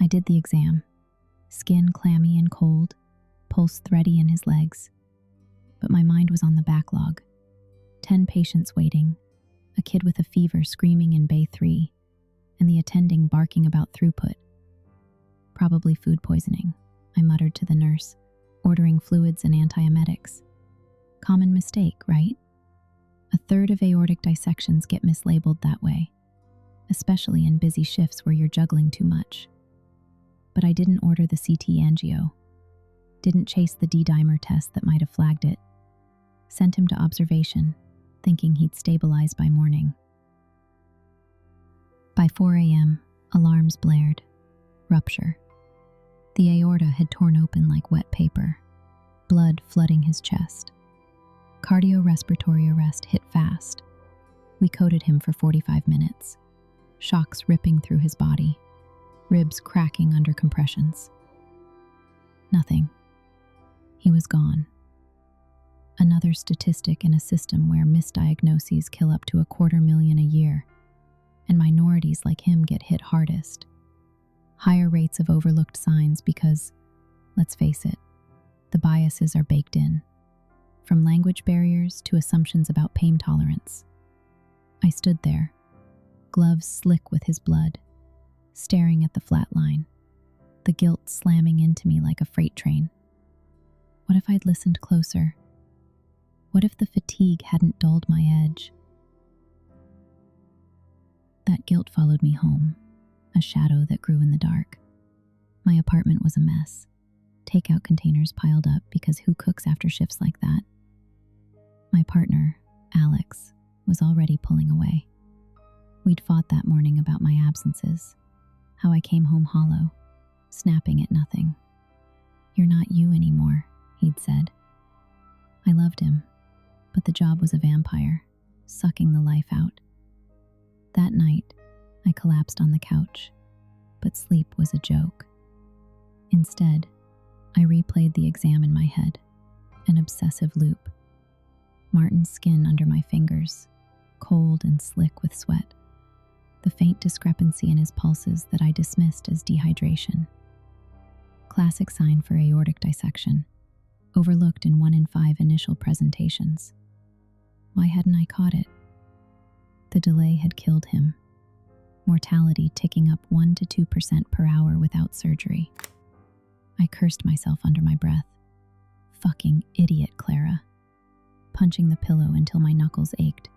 I did the exam. Skin clammy and cold, pulse thready in his legs. But my mind was on the backlog. 10 patients waiting, a kid with a fever screaming in Bay 3, and the attending barking about throughput. Probably food poisoning, I muttered to the nurse, ordering fluids and antiemetics. Common mistake, right? A third of aortic dissections get mislabeled that way, especially in busy shifts where you're juggling too much. But I didn't order the CT angio, didn't chase the D-dimer test that might have flagged it, sent him to observation, thinking he'd stabilize by morning. By 4 a.m., alarms blared. Rupture. The aorta had torn open like wet paper, blood flooding his chest. Cardiorespiratory arrest hit fast. We coded him for 45 minutes, shocks ripping through his body, ribs cracking under compressions. Nothing. He was gone. Another statistic in a system where misdiagnoses kill up to 250,000 a year, and minorities like him get hit hardest. Higher rates of overlooked signs because, let's face it, the biases are baked in, from language barriers to assumptions about pain tolerance. I stood there, gloves slick with his blood, staring at the flat line, the guilt slamming into me like a freight train. What if I'd listened closer? What if the fatigue hadn't dulled my edge? That guilt followed me home, a shadow that grew in the dark. My apartment was a mess. Takeout containers piled up because who cooks after shifts like that? My partner, Alex, was already pulling away. We'd fought that morning about my absences, how I came home hollow, snapping at nothing. "You're not you anymore," he'd said. I loved him, but the job was a vampire, sucking the life out. That night, I collapsed on the couch, but sleep was a joke. Instead, I replayed the exam in my head, an obsessive loop. Martin's skin under my fingers, cold and slick with sweat. The faint discrepancy in his pulses that I dismissed as dehydration. Classic sign for aortic dissection, overlooked in 1 in 5 initial presentations. Why hadn't I caught it? The delay had killed him. Mortality ticking up 1 to 2% per hour without surgery. I cursed myself under my breath. Fucking idiot, Clara. Punching the pillow until my knuckles ached.